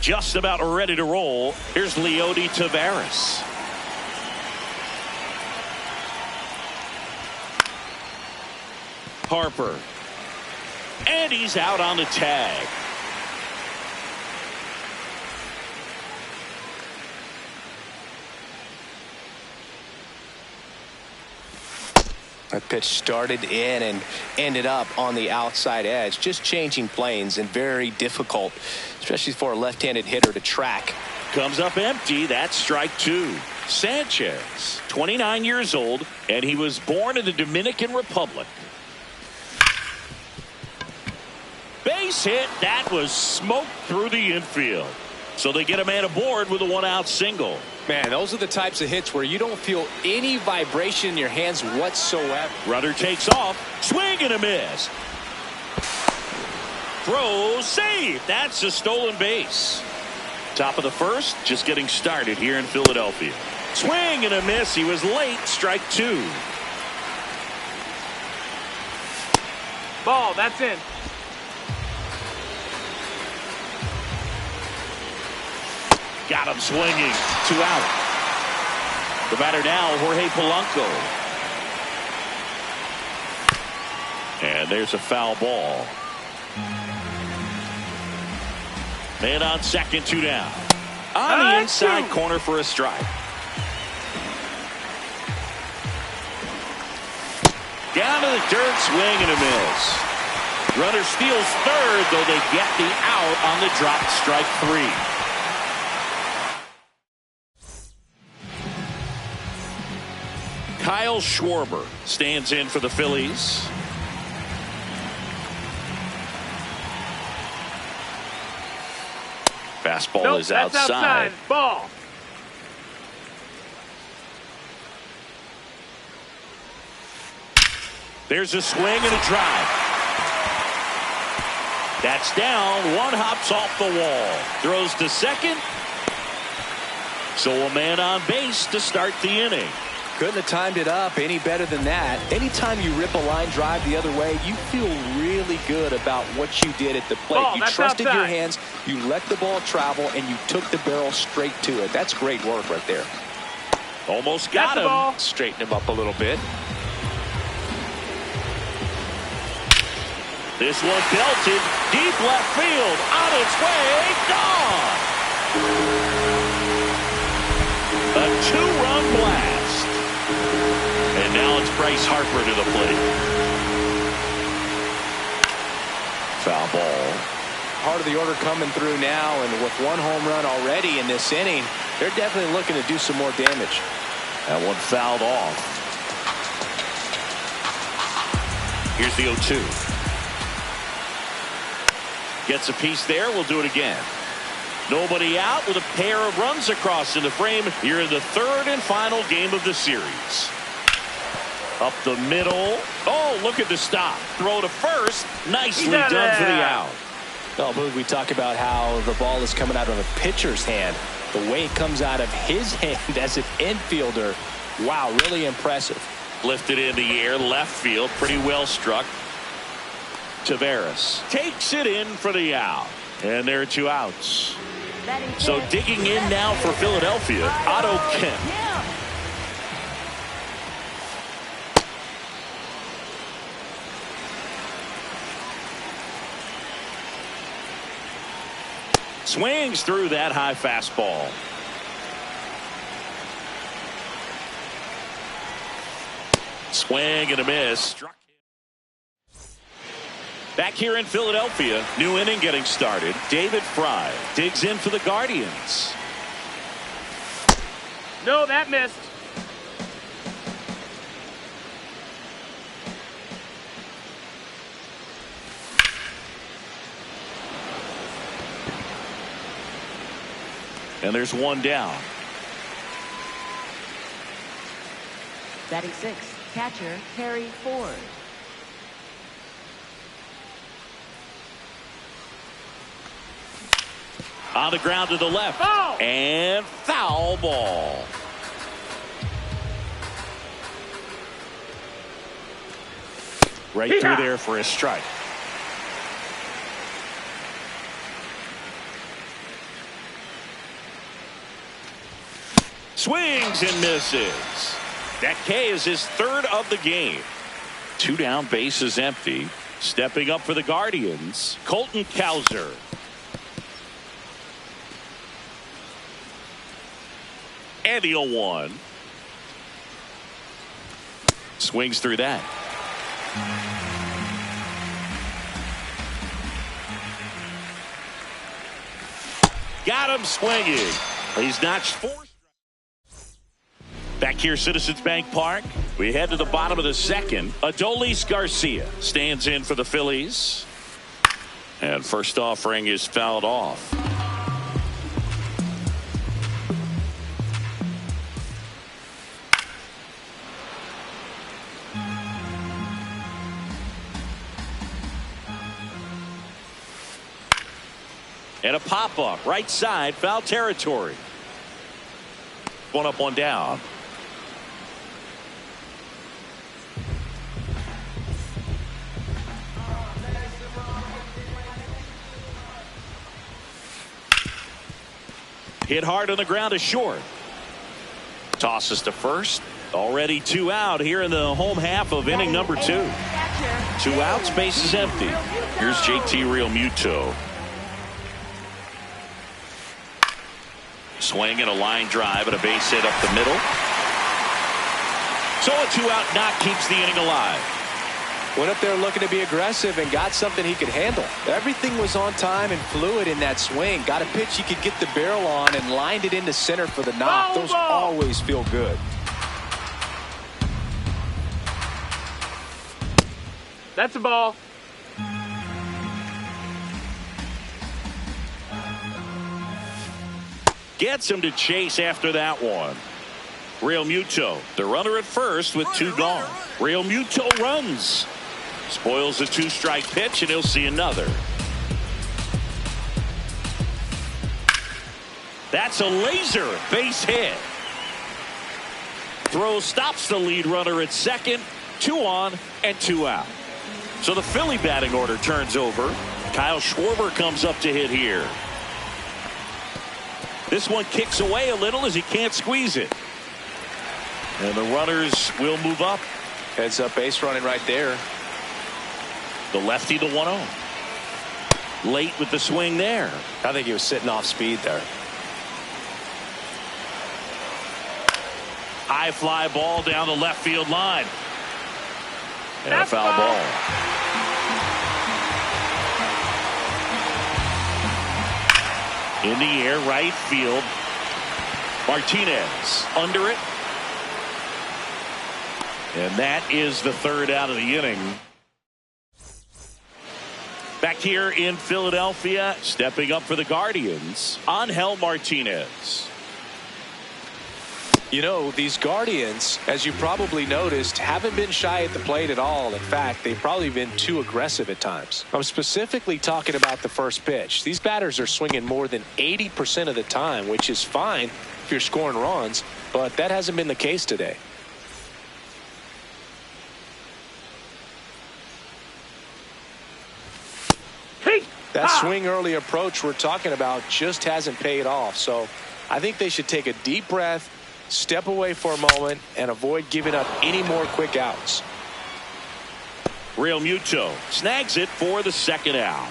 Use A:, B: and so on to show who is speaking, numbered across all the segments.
A: just about ready to roll. Here's Leody Taveras. Harper. And he's out on the tag.
B: That pitch started in and ended up on the outside edge. Just changing planes and very difficult, especially for a left-handed hitter to track.
A: Comes up empty. That's strike two. Sanchez, 29 years old, and he was born in the Dominican Republic. Base hit. That was smoked through the infield. So they get a man aboard with a one-out single.
B: Man, those are the types of hits where you don't feel any vibration in your hands whatsoever.
A: Runner takes off. Swing and a miss. Throw, save. That's a stolen base. Top of the first, just getting started here in Philadelphia. Swing and a miss. He was late. Strike two.
C: Ball, that's in.
A: Got him swinging. 2 out. The batter now, Jorge Polanco. And there's a foul ball. Man on second, 2 down. On the inside corner for a strike. Down to the dirt, swing and a miss. Runner steals third, though they get the out on the drop. Strike three. Kyle Schwarber stands in for the Phillies. Fastball is outside.
C: Ball.
A: There's a swing and a drive. That's down. One hops off the wall. Throws to second. So a man on base to start the inning.
B: Couldn't have timed it up any better than that. Anytime you rip a line drive the other way, you feel really good about what you did at the plate.
C: Ball,
B: you trusted
C: outside.
B: your hands, you let the ball travel, and you took the barrel straight to it. That's great work right there.
A: Almost got him.
C: Ball.
B: Straighten him up a little bit.
A: This one belted deep left field. On its way. Gone. A 2-run blast. And now it's Bryce Harper to the plate. Foul ball.
B: Part of the order coming through now, and with one home run already in this inning, they're definitely looking to do some more damage.
A: That one fouled off. Here's the 0-2. Gets a piece there. We'll do it again. Nobody out with a pair of runs across in the frame here in the third and final game of the series. Up the middle. Oh, look at the stop. Throw to first. Nicely done for the out.
B: Well, Boog, we talk about how the ball is coming out of a pitcher's hand. The way it comes out of his hand as an infielder. Wow, really impressive.
A: Lifted in the air, left field. Pretty well struck. Taveras takes it in for the out. And there are 2 outs. So digging in now for Philadelphia, Otto Kemp. Swings through that high fastball. Swing and a miss. Struck. Back here in Philadelphia, new inning getting started. David Fry digs in for the Guardians.
C: No, that missed.
A: And there's one down.
D: Batting 6, catcher Harry Ford.
A: On the ground to the left.
C: Ball.
A: And foul ball. Right through there for a strike. Swings and misses. That K is his third of the game. 2 down, bases empty. Stepping up for the Guardians, Colton Cowser. And the 0-1. Swings through that. Got him swinging. He's notched 4. Back here, Citizens Bank Park. We head to the bottom of the second. Adolis Garcia stands in for the Phillies. And first offering is fouled off. And a pop-up right side, foul territory. 1 up, 1 down. Hit hard on the ground to short. Tosses to first. Already 2 out here in the home half of inning number 2. 2 outs, base is empty. Here's JT Realmuto. Swing and a line drive and a base hit up the middle. So a 2-out knock keeps the inning alive.
B: Went up there looking to be aggressive and got something he could handle. Everything was on time and fluid in that swing. Got a pitch he could get the barrel on and lined it into center for the knock. Those always feel good.
C: That's a ball.
A: Gets him to chase after that one. Realmuto, the runner at first with 2 gone. Realmuto runs. Spoils the 2-strike pitch, and he'll see another. That's a laser base hit. Throw stops the lead runner at second. 2 on and 2 out. So the Philly batting order turns over. Kyle Schwarber comes up to hit here. This one kicks away a little as he can't squeeze it. And the runners will move up.
B: Heads up base running right there.
A: The lefty, the 1-0. Late with the swing there.
B: I think he was sitting off speed there.
A: High fly ball down the left field line. And a foul ball. In the air, right field. Martinez under it. And that is the 3rd out of the inning. Back here in Philadelphia, stepping up for the Guardians, Angel Martinez.
B: You know, these Guardians, as you probably noticed, haven't been shy at the plate at all. In fact, they've probably been too aggressive at times. I'm specifically talking about the first pitch. These batters are swinging more than 80% of the time, which is fine if you're scoring runs, but that hasn't been the case today. That swing early approach we're talking about just hasn't paid off. So I think they should take a deep breath, step away for a moment, and avoid giving up any more quick outs.
A: Realmuto snags it for the 2nd out.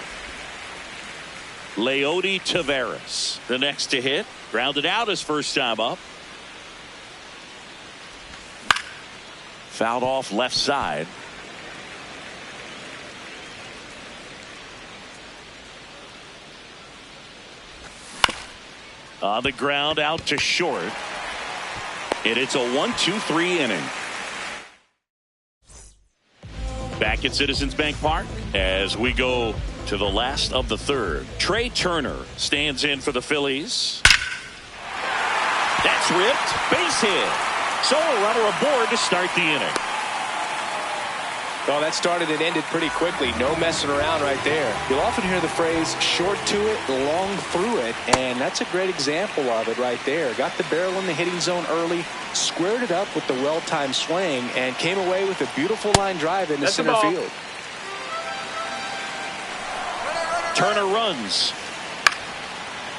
A: Leody Taveras, the next to hit. Grounded out his first time up. Fouled off left side. On the ground out to short. And it's a 1-2-3 inning. Back at Citizens Bank Park as we go to the last of the 3rd. Trey Turner stands in for the Phillies. That's ripped. Base hit. So a runner aboard to start the inning.
B: Well, that started and ended pretty quickly. No messing around right there. You'll often hear the phrase short to it, long through it, and that's a great example of it right there. Got the barrel in the hitting zone early, squared it up with the well-timed swing, and came away with a beautiful line drive into center field.
A: Turner runs.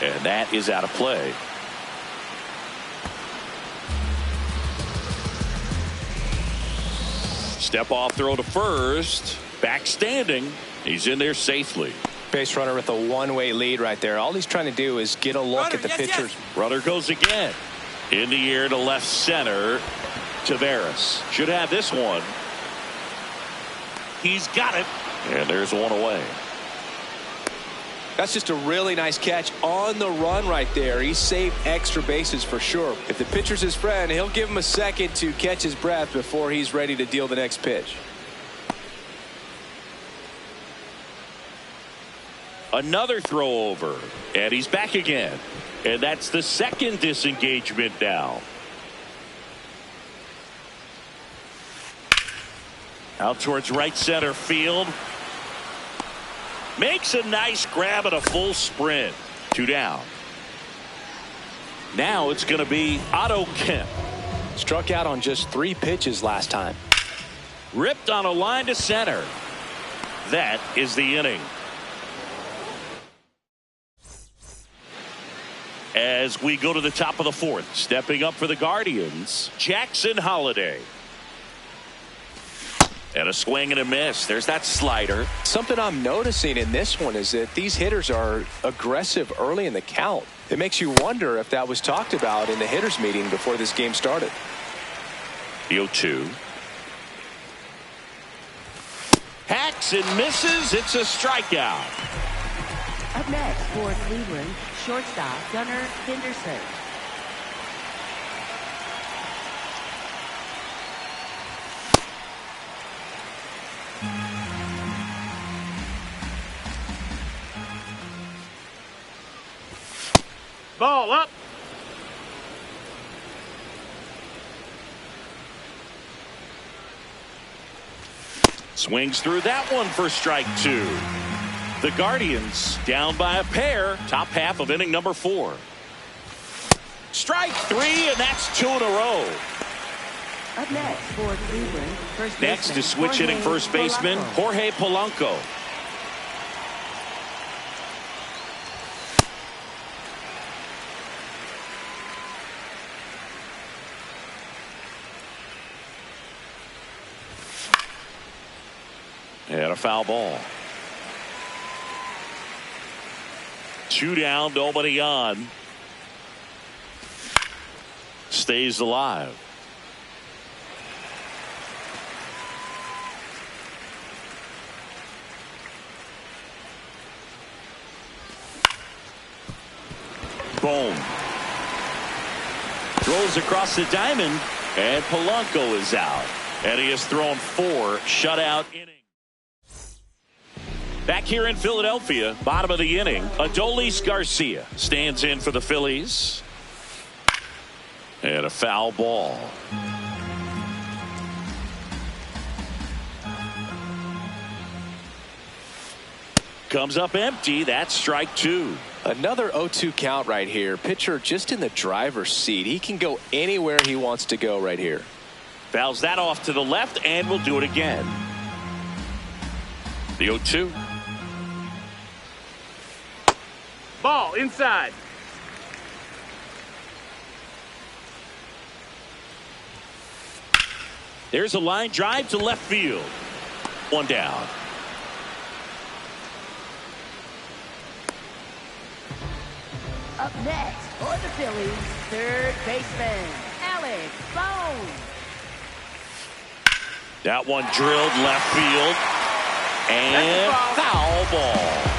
A: And that is out of play. Step off throw to first. Back standing. He's in there safely.
B: Base runner with a one-way lead right there. All he's trying to do is get a look at the pitchers.
A: Runner goes again. In the air to left center. Tavares should have this one. He's got it. And there's one away.
B: That's just a really nice catch on the run right there. He saved extra bases for sure. If the pitcher's his friend, he'll give him a second to catch his breath before he's ready to deal the next pitch.
A: Another throw over. And he's back again. And that's the second disengagement now. Out towards right center field. Makes a nice grab at a full sprint. 2 down. Now it's going to be Otto Kemp.
B: Struck out on just 3 pitches last time.
A: Ripped on a line to center. That is the inning. As we go to the top of the 4th, stepping up for the Guardians, Jackson Holliday. And a swing and a miss. There's that slider.
B: Something I'm noticing in this one is that these hitters are aggressive early in the count. It makes you wonder if that was talked about in the hitters meeting before this game started.
A: The 0-2. Hacks and misses. It's a strikeout.
D: Up next for Cleveland, shortstop Gunnar Henderson.
C: Ball up.
A: Swings through that one for strike 2. The Guardians down by a pair. Top half of inning number 4. Strike 3, and that's 2 in a row.
D: Up next for Cleveland, first
A: Next
D: baseman,
A: is switch hitting first baseman
D: Polanco.
A: Jorge Polanco. And a foul ball. 2 down, nobody on. Stays alive. Boom. Throws across the diamond, and Polanco is out. And he has thrown 4 shutout innings. Back here in Philadelphia, bottom of the inning, Adolis Garcia stands in for the Phillies. And a foul ball. Comes up empty. That's strike 2.
B: Another 0-2 count right here. Pitcher just in the driver's seat. He can go anywhere he wants to go right here.
A: Fouls that off to the left, and we'll do it again. The 0-2.
C: Ball inside.
A: There's a line drive to left field. 1 down.
D: Up next for the Phillies, third baseman Alex Bone.
A: That one drilled left field. And foul ball.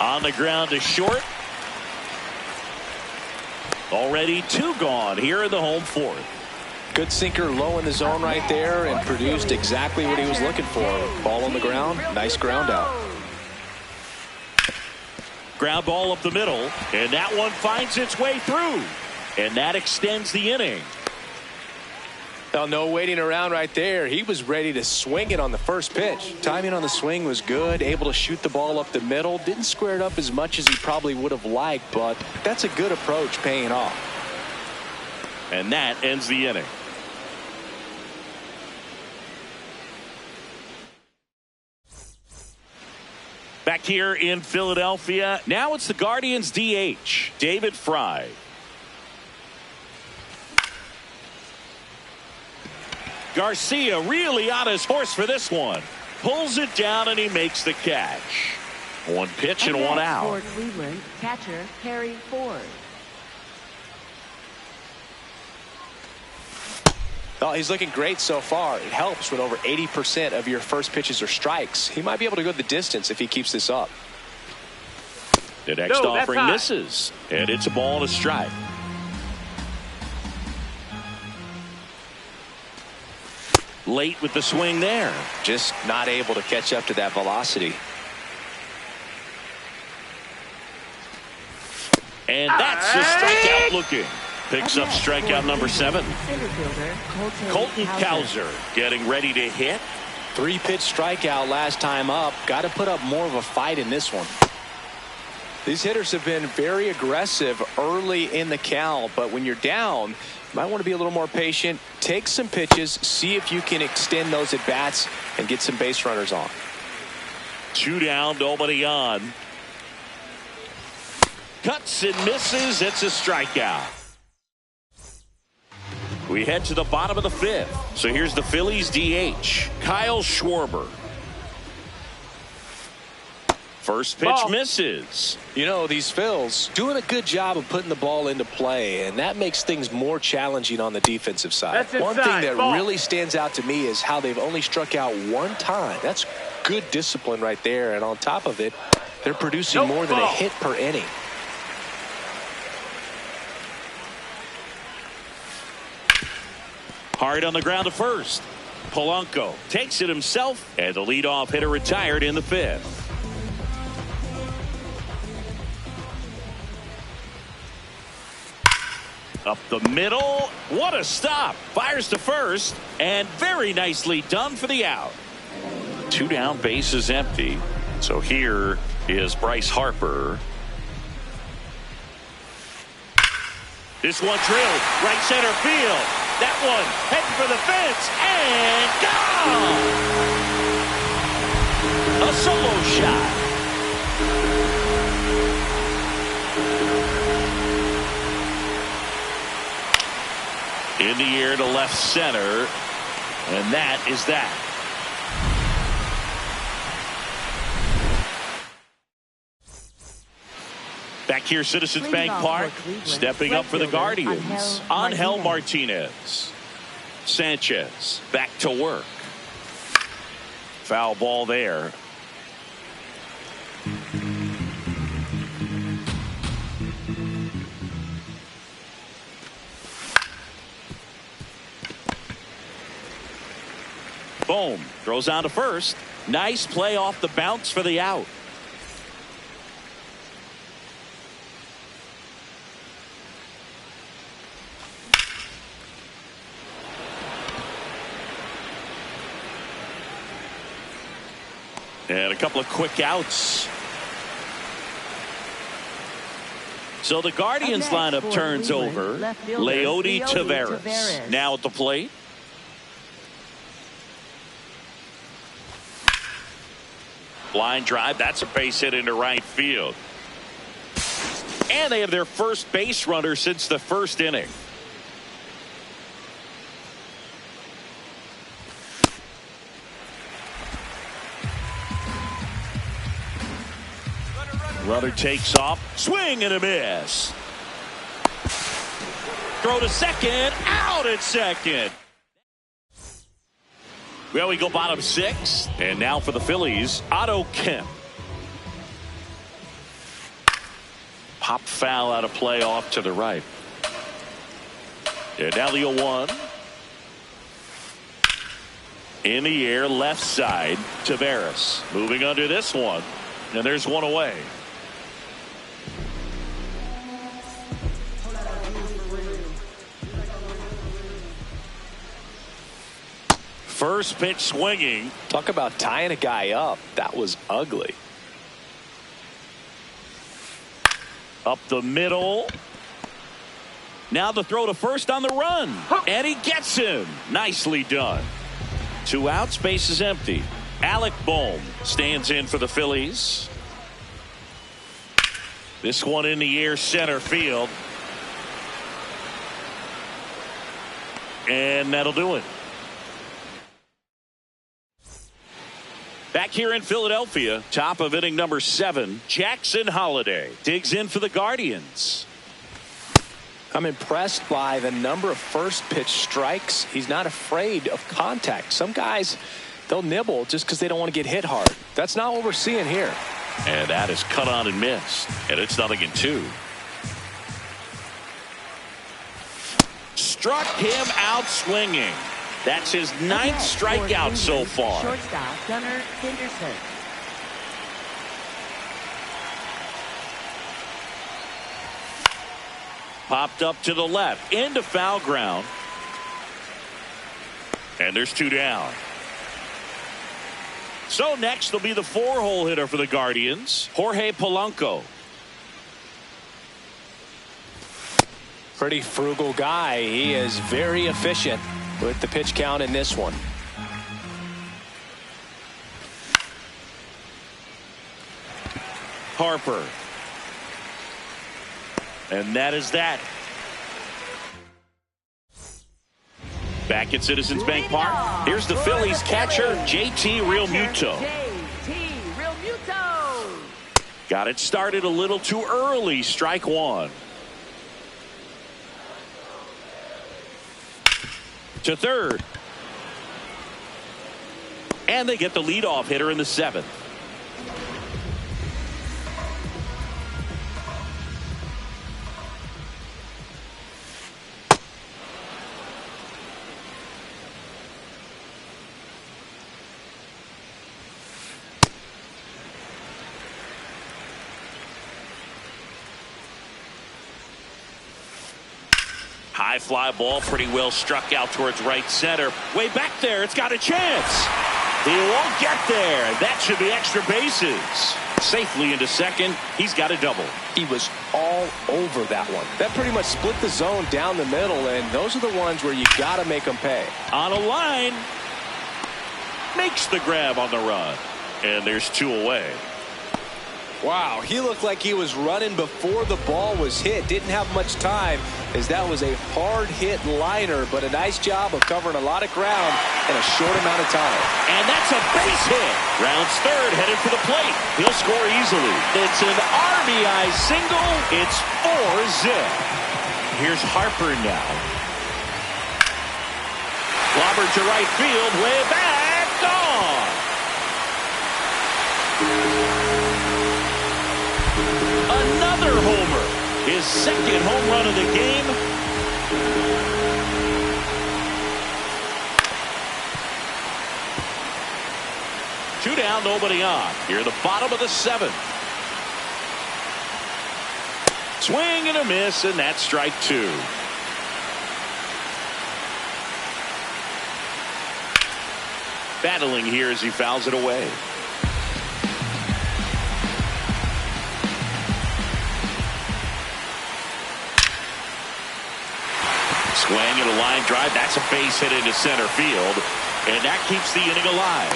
A: On the ground to short. Already 2 gone here in the home 4th.
B: Good sinker low in the zone right there and produced exactly what he was looking for. Ball on the ground, nice ground out.
A: Ground ball up the middle, and that one finds its way through. And that extends the inning.
B: Now, no waiting around right there. He was ready to swing it on the first pitch. Timing on the swing was good, able to shoot the ball up the middle. Didn't square it up as much as he probably would have liked, but that's a good approach paying off.
A: And that ends the inning. Back here in Philadelphia, now it's the Guardians DH, David Fry. Garcia really on his horse for this one. Pulls it down and he makes the catch. One pitch and one out.
D: For Cleveland, catcher Harry Ford.
B: Oh, he's looking great so far. It helps when over 80% of your first pitches are strikes. He might be able to go the distance if he keeps this up.
A: The next offering misses, and it's a ball and a strike. Late with the swing there.
B: Just not able to catch up to that velocity.
A: And that's the strikeout looking. Picks up strikeout number 7. Colton Cowser getting ready to hit.
B: 3-pitch strikeout last time up. Got to put up more of a fight in this one. These hitters have been very aggressive early in the count, but when you're down, you might want to be a little more patient. Take some pitches, see if you can extend those at bats and get some base runners on.
A: 2 down, nobody on. Cuts and misses. It's a strikeout. We head to the bottom of the 5th. So here's the Phillies DH, Kyle Schwarber. First pitch misses.
B: You know, these Phils doing a good job of putting the ball into play, and that makes things more challenging on the defensive side. One thing that really stands out to me is how they've only struck out 1 time. That's good discipline right there, and on top of it, they're producing more than a hit per inning.
A: Hard on the ground to first. Polanco takes it himself, and the leadoff hitter retired in the 5th. Up the middle. What a stop. Fires to first, and very nicely done for the out. 2 down, bases empty. So here is Bryce Harper. This one drilled right center field. That one heading for the fence and gone. A solo shot. In the air to left center, and that is that. Back here, Citizens Bank Park, stepping up for the Guardians, Angel Martinez. Sanchez back to work. Foul ball there. Boom. Throws on to first. Nice play off the bounce for the out. And a couple of quick outs. So the Guardians lineup turns over. Leody Taveras now at the plate. Line drive. That's a base hit into right field. And they have their first base runner since the first inning. Runner takes off. Swing and a miss. Throw to second. Out at second. Well, we go bottom 6. And now for the Phillies, Otto Kemp. Pop foul out of play off to the right. And now the 0-1. In the air, left side, Taveras. Moving under this one. And there's one away. First pitch swinging.
B: Talk about tying a guy up. That was ugly.
A: Up the middle. Now the throw to first on the run. And he gets him. Nicely done. 2 outs, base is empty. Alec Bohm stands in for the Phillies. This one in the air, center field. And that'll do it. Back here in Philadelphia, top of inning number 7, Jackson Holliday digs in for the Guardians.
B: I'm impressed by the number of first pitch strikes. He's not afraid of contact. Some guys, they'll nibble just because they don't want to get hit hard. That's not what we're seeing here.
A: And that is cut on and missed. And it's 0-2. Struck him out swinging. That's his 9th strikeout so far.
D: Shortstop Gunnar Henderson.
A: Popped up to the left into foul ground. And there's 2 down. So next will be the 4-hole hitter for the Guardians, Jorge Polanco.
B: Pretty frugal guy. He is very efficient with the pitch count in this one.
A: Harper. And that is that. Back at Citizens Bank Park, here's the Phillies catcher, JT Realmuto. Got it started a little too early, strike 1. To third. And they get the leadoff hitter in the 7th. High fly ball, pretty well struck out towards right center. Way back there, it's got a chance. He won't get there. That should be extra bases. Safely into second. He's got a double.
B: He was all over that one. That pretty much split the zone down the middle, and those are the ones where you got to make them pay.
A: On a line. Makes the grab on the run. And there's 2 away.
B: Wow, he looked like he was running before the ball was hit. Didn't have much time, as that was a hard hit liner, but a nice job of covering a lot of ground in a short amount of time.
A: And that's a base hit. Rounds third, headed for the plate. He'll score easily. It's an RBI single. It's 4-zip. Here's Harper now. Clobbered to right field, way back, gone. Another homer. His 2nd home run of the game. Two down, nobody on. Here at the bottom of the 7th. Swing and a miss, and that's strike 2. Battling here as he fouls it away. Swing and a line drive. That's a base hit into center field. And that keeps the inning alive.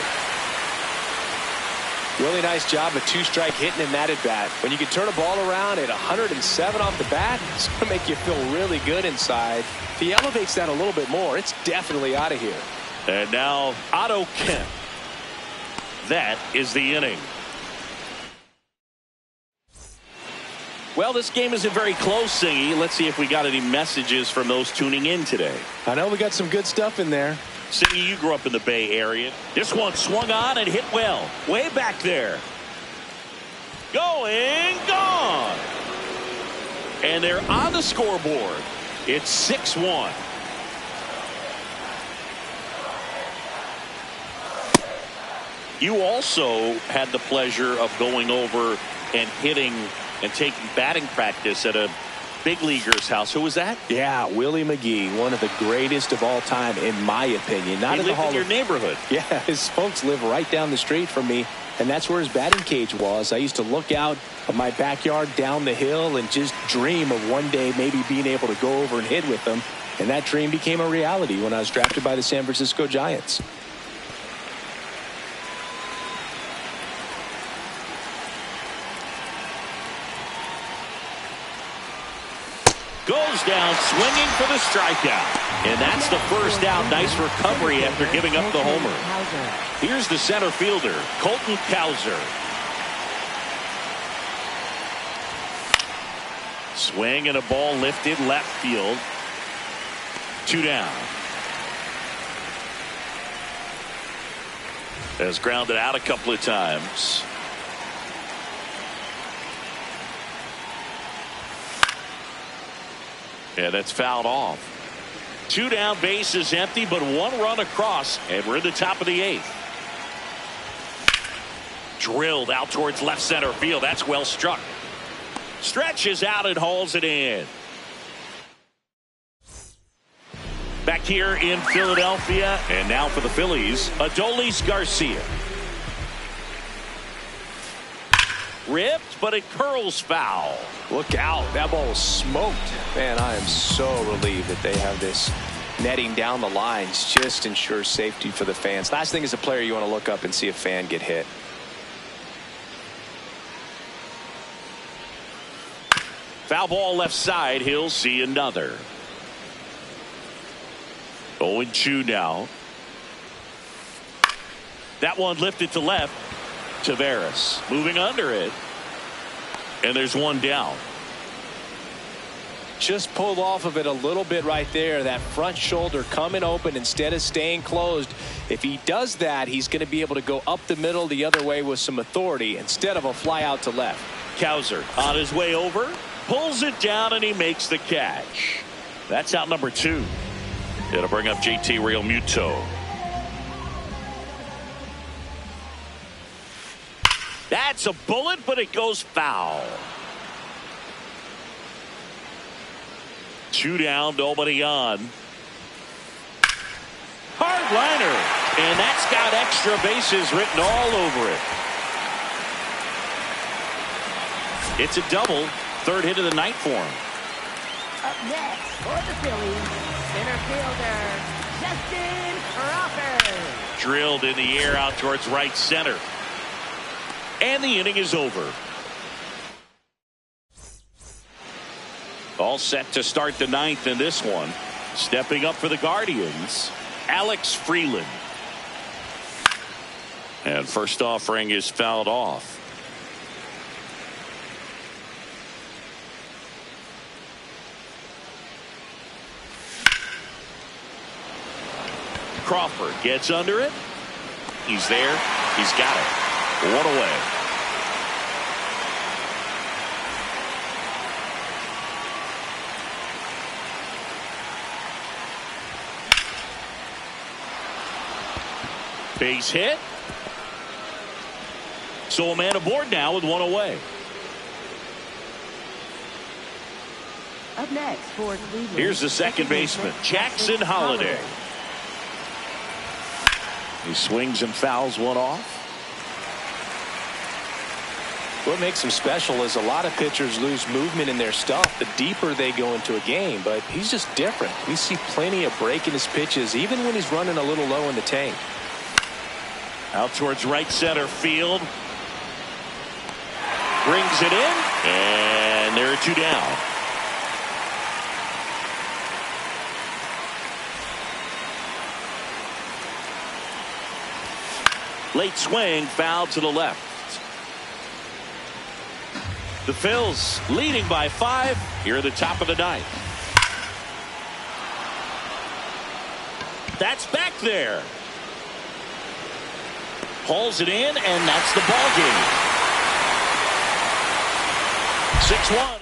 B: Really nice job of 2-strike hitting in that at bat. When you can turn a ball around at 107 off the bat, it's going to make you feel really good inside. If he elevates that a little bit more, it's definitely out of here.
A: And now Otto Kemp. That is the inning. Well, this game isn't very close, Singy. Let's see if we got any messages from those tuning in today.
B: I know we got some good stuff in there.
A: Singy, you grew up in the Bay Area. This one swung on and hit well. Way back there. Going, gone. And they're on the scoreboard. It's 6-1. You also had the pleasure of going over and hitting and taking batting practice at a big leaguer's house. Who was that?
B: Yeah, Willie McGee, one of the greatest of all time, in my opinion. Not
A: he
B: in the
A: lived in your neighborhood.
B: Yeah, his folks live right down the street from me, and that's where his batting cage was. I used to look out of my backyard down the hill and just dream of one day maybe being able to go over and hit with them. And that dream became a reality when I was drafted by the San Francisco Giants.
A: Goes down swinging for the strikeout. And that's the first out. Nice recovery after giving up the homer. Here's the center fielder, Colton Cowser. Swing and a ball lifted left field. 2 down. Has grounded out a couple of times. Yeah, that's fouled off. 2 down, base is empty, but 1 run across, and we're in the top of the 8th. Drilled out towards left center field. That's well struck. Stretches out and hauls it in. Back here in Philadelphia, and now for the Phillies, Adolis Garcia. Ripped, but it curls foul.
B: Look out. That ball was smoked. Man, I am so relieved that they have this netting down the lines. Just ensures safety for the fans. Last thing as a player, you want to look up and see a fan get hit.
A: Foul ball left side. He'll see another. 0-2 now. That one lifted to left. Taveras moving under it. And there's 1 down.
B: Just pulled off of it a little bit right there. That front shoulder coming open instead of staying closed. If he does that, he's going to be able to go up the middle the other way with some authority instead of a fly out to left.
A: Cowser on his way over. Pulls it down and he makes the catch. That's out number 2. It'll bring up JT Realmuto. That's a bullet, but it goes foul. 2 down, nobody on. Hard liner, and that's got extra bases written all over it. It's a double, 3rd hit of the night for him.
D: Up next for the Phillies, center fielder, Justin Crawford.
A: Drilled in the air out towards right center. And the inning is over. All set to start the 9th in this one. Stepping up for the Guardians, Alex Freeland. And first offering is fouled off. Crawford gets under it. He's there. He's got it. 1 away. Base hit. So a man aboard now with 1 away.
D: Up next for Cleveland.
A: Here's the second baseman, Jackson Holliday. He swings and fouls 1 off.
B: What makes him special is a lot of pitchers lose movement in their stuff the deeper they go into a game, but he's just different. We see plenty of break in his pitches even when he's running a little low in the tank.
A: Out towards right center field. Brings it in, and there are 2 down. Late swing, foul to the left. The Phils leading by 5 here at the top of the 9th. That's back there. Hauls it in, and that's the ball game. 6-1.